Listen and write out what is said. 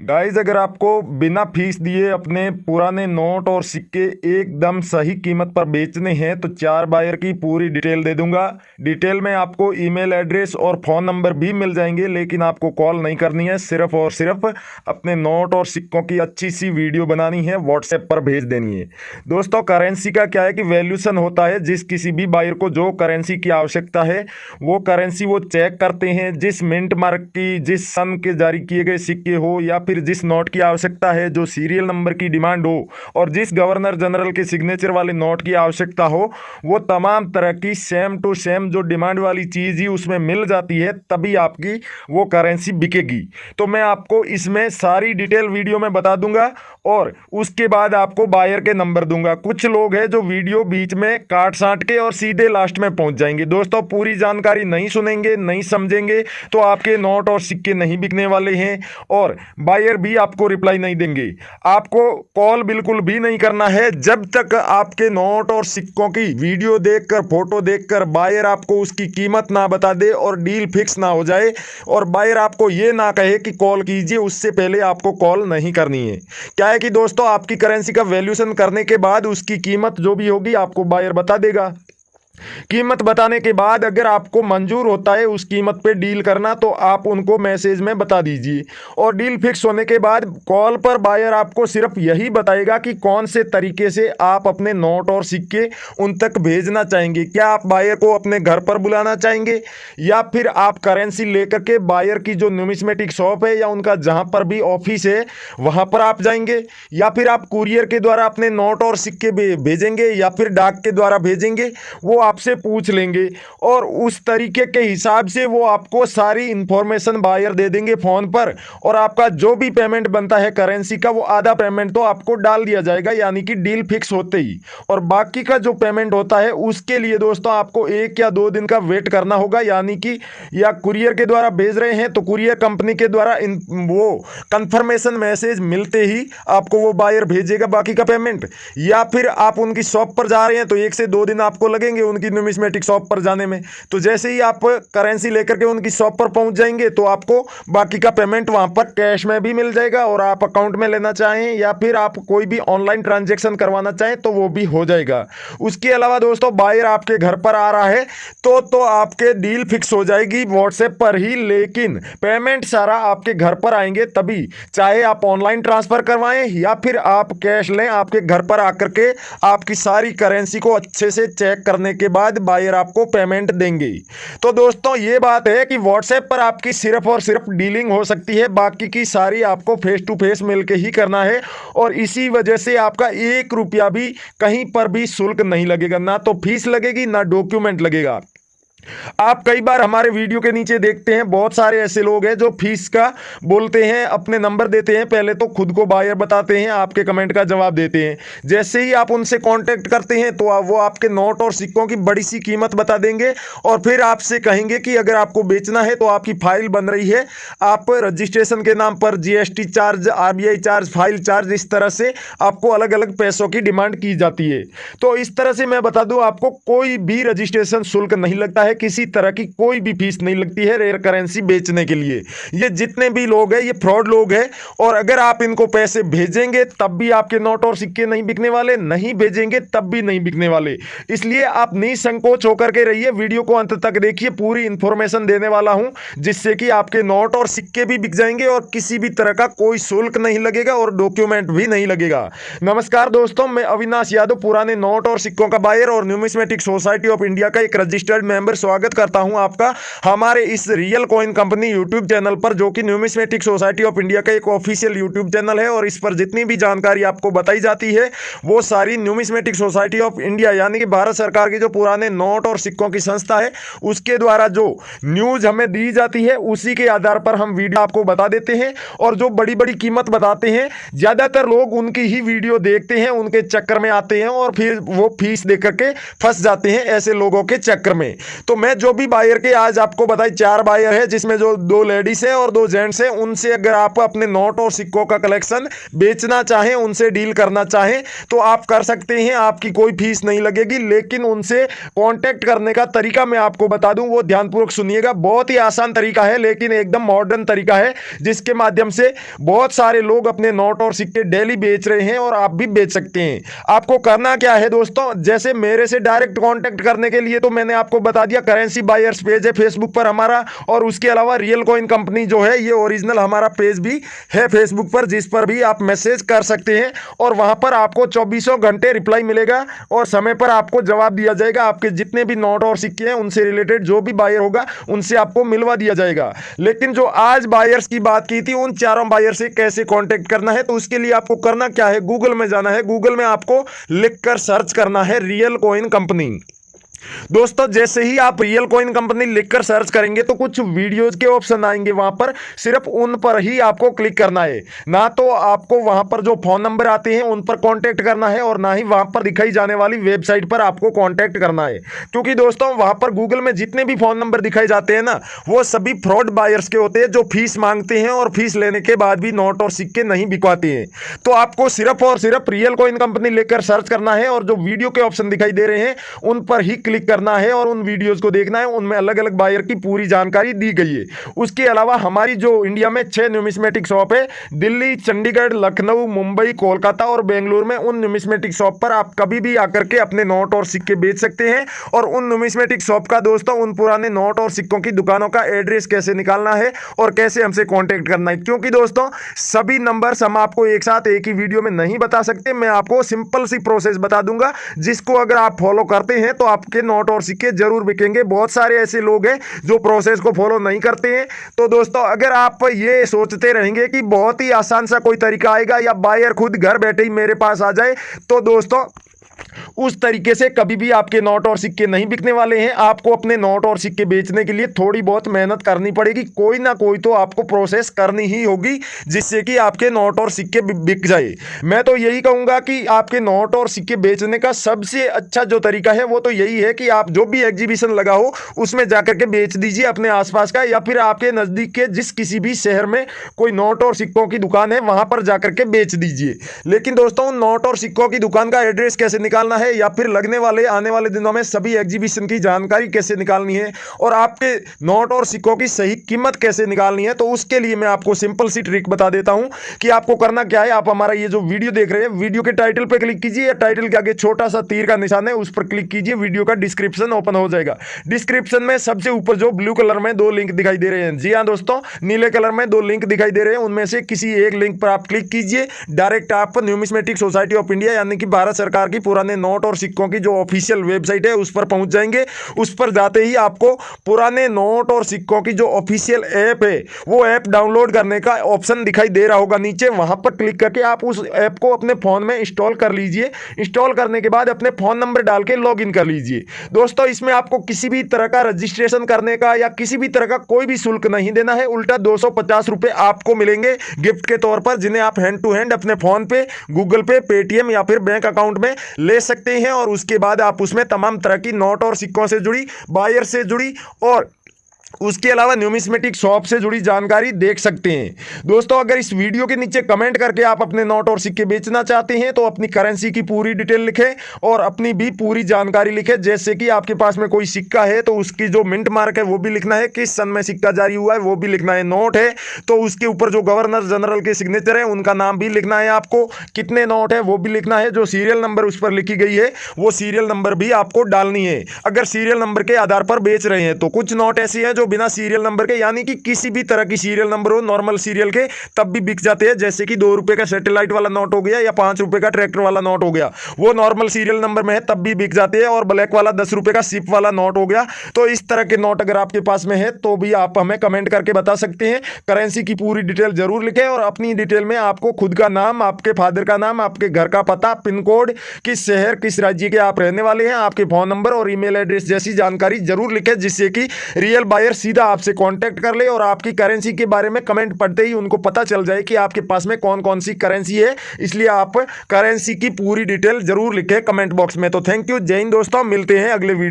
Guys, अगर आपको बिना फीस दिए अपने पुराने नोट और सिक्के एकदम सही कीमत पर बेचने हैं तो 4 बायर की पूरी डिटेल दे दूंगा। डिटेल में आपको ईमेल एड्रेस और फ़ोन नंबर भी मिल जाएंगे, लेकिन आपको कॉल नहीं करनी है। सिर्फ और सिर्फ अपने नोट और सिक्कों की अच्छी सी वीडियो बनानी है, व्हाट्सएप पर भेज देनी है। दोस्तों, करेंसी का क्या है कि वैल्यूशन होता है। जिस किसी भी बायर को जो करेंसी की आवश्यकता है वो करेंसी वो चेक करते हैं। जिस मिंट मार्क की, जिस सन के जारी किए गए सिक्के हो या फिर जिस नोट की आवश्यकता है, जो सीरियल नंबर की डिमांड हो और जिस गवर्नर जनरल के सिग्नेचर वाले नोट की आवश्यकता हो, वो तमाम तरह की सेम टू सेम जो डिमांड वाली चीज़ ही उसमें मिल जाती है, तभी आपकी वो करेंसी बिकेगी। तो मैं आपको इसमें सारी डिटेल वीडियो में बता दूंगा और उसके बाद आपको बायर के नंबर दूंगा। कुछ लोग हैं जो वीडियो बीच में काट साट के और सीधे लास्ट में पहुंच जाएंगे। दोस्तों, पूरी जानकारी नहीं सुनेंगे, नहीं समझेंगे तो आपके नोट और सिक्के नहीं बिकने वाले हैं और बायर भी आपको रिप्लाई नहीं देंगे। आपको कॉल बिल्कुल भी नहीं करना है जब तक आपके नोट और सिक्कों की वीडियो देखकर, फोटो देखकर बायर आपको उसकी कीमत ना बता दे और डील फिक्स ना हो जाए और बायर आपको ये ना कहे कि कॉल कीजिए। उससे पहले आपको कॉल नहीं करनी है। क्या है कि दोस्तों, आपकी करेंसी का वैल्यूएशन करने के बाद उसकी कीमत जो भी होगी आपको बायर बता देगा। कीमत बताने के बाद अगर आपको मंजूर होता है उस कीमत पे डील करना तो आप उनको मैसेज में बता दीजिए और डील फिक्स होने के बाद कॉल पर बायर आपको सिर्फ यही बताएगा कि कौन से तरीके से आप अपने नोट और सिक्के उन तक भेजना चाहेंगे। क्या आप बायर को अपने घर पर बुलाना चाहेंगे या फिर आप करेंसी लेकर के बायर की जो न्यूमिस्मेटिक शॉप है या उनका जहां पर भी ऑफिस है वहां पर आप जाएंगे, या फिर आप कुरियर के द्वारा अपने नोट और सिक्के भेजेंगे या फिर डाक के द्वारा भेजेंगे, वो आपसे पूछ लेंगे और उस तरीके के हिसाब से वो आपको सारी इंफॉर्मेशन बायर दे देंगे फ़ोन पर और आपका जो भी पेमेंट बनता है करेंसी का वो आधा पेमेंट तो आपको डाल दिया जाएगा, यानी कि डील फिक्स होते ही। और बाकी का जो पेमेंट होता है उसके लिए दोस्तों आपको 1 या 2 दिन का वेट करना होगा, यानी कि या कुरियर के द्वारा भेज रहे हैं तो कुरियर कंपनी के द्वारा वो कंफर्मेशन मैसेज मिलते ही आपको वो बायर भेजेगा बाकी का पेमेंट, या फिर आप उनकी शॉप पर जा रहे हैं तो 1 से 2 दिन आपको लगेंगे उनकी न्यूमिस्मेटिक शॉप पर जाने में। तो जैसे ही आप करेंसी लेकर के उनकी शॉप पर पहुंच जाएंगे तो आपको बाकी का पेमेंट वहां पर कैश में भी मिल जाएगा और आप अकाउंट में लेना चाहें या फिर आप कोई भी ऑनलाइन ट्रांजैक्शन करवाना चाहें तो वो भी हो जाएगा। उसके अलावा दोस्तों, बायर आपके घर पर आ रहा है तो आपके डील फिक्स हो जाएगी व्हाट्सएप पर ही, लेकिन पेमेंट सारा आपके घर पर आएंगे तभी, चाहे आप ऑनलाइन ट्रांसफर करवाएं या फिर आप कैश लें, आपके घर पर आकर के आपकी सारी करेंसी को अच्छे से चेक करने के बाद बायर आपको पेमेंट देंगे। तो दोस्तों, ये बात है कि व्हाट्सएप पर आपकी सिर्फ और सिर्फ डीलिंग हो सकती है, बाकी की सारी आपको फेस टू फेस मिलके ही करना है और इसी वजह से आपका 1 रुपया भी कहीं पर भी शुल्क नहीं लगेगा, ना तो फीस लगेगी ना डॉक्यूमेंट लगेगा। आप कई बार हमारे वीडियो के नीचे देखते हैं बहुत सारे ऐसे लोग हैं जो फीस का बोलते हैं, अपने नंबर देते हैं, पहले तो खुद को बायर बताते हैं, आपके कमेंट का जवाब देते हैं। जैसे ही आप उनसे कांटेक्ट करते हैं तो वो आपके नोट और सिक्कों की बड़ी सी कीमत बता देंगे और फिर आपसे कहेंगे कि अगर आपको बेचना है तो आपकी फाइल बन रही है, आप रजिस्ट्रेशन के नाम पर GST charge, RBI charge, file charge, इस तरह से आपको अलग अलग पैसों की डिमांड की जाती है। तो इस तरह से मैं बता दूं, आपको कोई भी रजिस्ट्रेशन शुल्क नहीं लगता है, किसी तरह की कोई भी फीस नहीं लगती है रेयर करेंसी बेचने के लिए। ये जितने भी लोग हैं ये फ्रॉड लोग हैं और अगर आप इनको पैसे भेजेंगे तब भी आपके नोट और सिक्के नहीं बिकने वाले, नहीं भेजेंगे तब भी नहीं बिकने वाले। इसलिए आप निसंकोच होकर के रहिए, वीडियो को अंत तक देखिए, पूरी इंफॉर्मेशन देने वाला हूं जिससे कि आपके नोट और सिक्के भी बिक जाएंगे और किसी भी तरह का कोई शुल्क नहीं लगेगा और डॉक्यूमेंट भी नहीं लगेगा। नमस्कार दोस्तों, मैं अविनाश यादव, पुराने नोट और सिक्कों का बायर और न्यूमिस्मेटिक सोसाइटी ऑफ इंडिया का एक रजिस्टर्ड मेंबर, स्वागत करता हूं आपका हमारे इस real coin company YouTube channel पर, जो कि न्यूमिस्मेटिक सोसाइटी ऑफ इंडिया का एक ऑफिशियल यूट्यूब चैनल है और इस पर जितनी भी जानकारी आपको बताई जाती है वो सारी न्यूमिस्मेटिक सोसाइटी ऑफ इंडिया यानी कि भारत सरकार की जो पुराने नोट और सिक्कों की संस्था है उसके द्वारा जो न्यूज हमें दी जाती है उसी के आधार पर हम वीडियो आपको बता देते हैं। और जो बड़ी बड़ी कीमत बताते हैं ज्यादातर लोग उनकी ही वीडियो देखते हैं, उनके चक्कर में आते हैं और फिर वो फीस देकर के फंस जाते हैं ऐसे लोगों के चक्कर में। तो मैं जो भी बायर के आज आपको बताई 4 बायर है, जिसमें जो 2 लेडीज है और 2 जेंट्स है, उनसे अगर आप अपने नोट और सिक्कों का कलेक्शन बेचना चाहें, उनसे डील करना चाहें तो आप कर सकते हैं। आपकी कोई फीस नहीं लगेगी, लेकिन उनसे कांटेक्ट करने का तरीका मैं आपको बता दूं, वो ध्यानपूर्वक सुनिएगा। बहुत ही आसान तरीका है, लेकिन एकदम मॉडर्न तरीका है, जिसके माध्यम से बहुत सारे लोग अपने नोट और सिक्के डेली बेच रहे हैं और आप भी बेच सकते हैं। आपको करना क्या है दोस्तों, जैसे मेरे से डायरेक्ट कांटेक्ट करने के लिए तो मैंने आपको बता दिया, करेंसी बायर्स पेज है फेसबुक पर हमारा, और उसके अलावा रियल कॉइन कंपनी जो है ये ओरिजिनल हमारा पेज भी है फेसबुक पर, जिस पर भी आप मैसेज कर सकते हैं और वहां पर आपको 24 घंटे रिप्लाई मिलेगा और समय पर आपको जवाब दिया जाएगा। आपके जितने भी नोट और सिक्के हैं उनसे रिलेटेड जो भी बायर होगा उनसे आपको मिलवा दिया जाएगा। लेकिन जो आज बायर्स की बात की थी, उन चारों बायर से कैसे कांटेक्ट करना है, तो उसके लिए आपको करना क्या है, गूगल में जाना है। गूगल में आपको लिखकर सर्च करना है रियल कॉइन कंपनी। दोस्तों जैसे ही आप रियल कॉइन कंपनी लिखकर सर्च करेंगे तो कुछ वीडियोज के ऑप्शन आएंगे, वहां पर सिर्फ उन पर ही आपको क्लिक करना है। ना तो आपको वहां पर जो फोन नंबर आते हैं उन पर कांटेक्ट करना है, और ना ही वहां पर दिखाई जाने वाली वेबसाइट पर आपको कांटेक्ट करना है। क्योंकि दोस्तों वहां पर गूगल में जितने भी फोन नंबर दिखाए जाते हैं ना, वो सभी फ्रॉड बायर्स के होते हैं, जो फीस मांगते हैं और फीस लेने के बाद भी नोट और सिक्के नहीं बिकवाते हैं। तो आपको सिर्फ और सिर्फ रियल कॉइन कंपनी लिखकर सर्च करना है, और जो वीडियो के ऑप्शन दिखाई दे रहे हैं उन पर ही क्लिक करना है और उन वीडियोस को देखना है। उनमें अलग अलग बायर की पूरी जानकारी दी गई है। उसके अलावा हमारी जो इंडिया में 6 न्यूमिस्मेटिक शॉप है, दिल्ली, चंडीगढ़, लखनऊ, मुंबई, कोलकाता और बेंगलुरु में, उन न्यूमिस्मेटिक शॉप पर आप कभी भी आकर के अपने नोट और सिक्के बेच सकते हैं। और उन न्यूमिस्मेटिक शॉप का दोस्तों, उन पुराने नोट और सिक्कों की दुकानों का एड्रेस कैसे निकालना है और कैसे हमसे कॉन्टेक्ट करना है, क्योंकि दोस्तों सभी नंबर्स हम आपको एक साथ एक ही वीडियो में नहीं बता सकते। मैं आपको सिंपल सी प्रोसेस बता दूंगा, जिसको अगर आप फॉलो करते हैं तो आपके नोट और सिक्के जरूर बिकेंगे। बहुत सारे ऐसे लोग हैं जो प्रोसेस को फॉलो नहीं करते हैं। तो दोस्तों अगर आप ये सोचते रहेंगे कि बहुत ही आसान सा कोई तरीका आएगा या बायर खुद घर बैठे ही मेरे पास आ जाए, तो दोस्तों उस तरीके से कभी भी आपके नोट और सिक्के नहीं बिकने वाले हैं। आपको अपने नोट और सिक्के बेचने के लिए थोड़ी बहुत मेहनत करनी पड़ेगी, कोई ना कोई तो आपको प्रोसेस करनी ही होगी, जिससे कि आपके नोट और सिक्के बिक जाए। मैं तो यही कहूंगा कि आपके नोट और सिक्के बेचने का सबसे अच्छा जो तरीका है वो तो यही है कि आप जो भी एग्जीबिशन लगा हो उसमें जाकर के बेच दीजिए अपने आसपास का, या फिर आपके नज़दीक के जिस किसी भी शहर में कोई नोट और सिक्कों की दुकान है वहां पर जाकर के बेच दीजिए। लेकिन दोस्तों नोट और सिक्कों की दुकान का एड्रेस कैसे निकालना है, या फिर लगने वाले आने वाले दिनों में सभी एग्जीबिशन की जानकारी कैसे निकालनी है, और आपके नोट और सिक्कों की सही कीमत कैसे निकालनी है, तो उसके लिए मैं आपको सिंपल सी ट्रिक बता देता हूं कि आपको करना क्या है। आप हमारा ये जो वीडियो देख रहे हैं, वीडियो के टाइटल पे क्लिक कीजिए, या टाइटल के आगे छोटा सा तीर का निशान है उस पर क्लिक कीजिए, वीडियो का डिस्क्रिप्शन ओपन हो जाएगा। डिस्क्रिप्शन में सबसे ऊपर जो ब्लू कलर में 2 लिंक दिखाई दे रहे हैं, जी हाँ दोस्तों, नीले कलर में 2 लिंक दिखाई दे रहे हैं, उनमें से किसी एक लिंक पर आप क्लिक कीजिए। डायरेक्ट आप न्यूमिस्मेटिक सोसाइटी ऑफ इंडिया यानी कि भारत सरकार की पुराने नोट और सिक्कों की जो ऑफिशियल वेबसाइट है उस पर पहुंच जाएंगे। उस पर जाते ही आपको पुराने नोट और सिक्कों की जो ऑफिशियल ऐप है वो ऐप डाउनलोड करने का ऑप्शन दिखाई दे रहा होगा नीचे, वहां पर क्लिक करके आप उस ऐप को अपने फोन में इंस्टॉल कर लीजिए। इंस्टॉल करने के बाद अपने फोन नंबर डाल के लॉग इन कर लीजिए। दोस्तों इसमें आपको किसी भी तरह का रजिस्ट्रेशन करने का या किसी भी तरह का कोई भी शुल्क नहीं देना है, उल्टा 250 रुपए आपको मिलेंगे गिफ्ट के तौर पर, जिन्हें आप हैंड टू हैंड अपने फोन पे, गूगल पे, पेटीएम या फिर बैंक अकाउंट में ले सकते हैं। और उसके बाद आप उसमें तमाम तरह की नोट और सिक्कों से जुड़ी, बायर से जुड़ी और उसके अलावा न्यूमिस्मेटिक शॉप से जुड़ी जानकारी देख सकते हैं। दोस्तों अगर इस वीडियो के नीचे कमेंट करके आप अपने नोट और सिक्के बेचना चाहते हैं तो अपनी करेंसी की पूरी डिटेल लिखें और अपनी भी पूरी जानकारी लिखें। जैसे कि आपके पास में कोई सिक्का है तो उसकी जो मिंट मार्क है वो भी लिखना है, किस सन में सिक्का जारी हुआ है वो भी लिखना है, नोट है तो उसके ऊपर जो गवर्नर जनरल के सिग्नेचर है उनका नाम भी लिखना है, आपको कितने नोट है वो भी लिखना है, जो सीरियल नंबर उस पर लिखी गई है वो सीरियल नंबर भी आपको डालनी है। अगर सीरियल नंबर के आधार पर बेच रहे हैं तो कुछ नोट ऐसी हैं जो बिना सीरियल नंबर के, यानी कि किसी भी तरह की सीरियल नंबर हो, नॉर्मल सीरियल के, तब भी बिक जाते हैं। जैसे कि 2 रुपए का सैटेलाइट वाला नोट हो गया या 5 रुपए का ट्रैक्टर वाला नोट हो गया, वो नॉर्मल सीरियल नंबर में है तब भी बिक जाते हैं। और ब्लैक वाला 10 रुपए का सिप वाला नोट हो गया। तो इस तरह के नोट अगर आपके पास में है तो भी आप हमें कमेंट करके बता सकते हैं। करेंसी की पूरी डिटेल जरूर लिखें और अपनी डिटेल में आपको खुद का नाम, आपके फादर का नाम, आपके घर का पता, पिन कोड, किस शहर किस राज्य के आप रहने वाले हैं, आपके फोन नंबर और ईमेल एड्रेस जैसी जानकारी जरूर लिखें, जिससे कि रियल बायर सीधा आपसे कांटेक्ट कर ले और आपकी करेंसी के बारे में कमेंट पढ़ते ही उनको पता चल जाए कि आपके पास में कौन कौन सी करेंसी है। इसलिए आप करेंसी की पूरी डिटेल जरूर लिखें कमेंट बॉक्स में। तो थैंक यू, जय हिंद दोस्तों, मिलते हैं अगले वीडियो।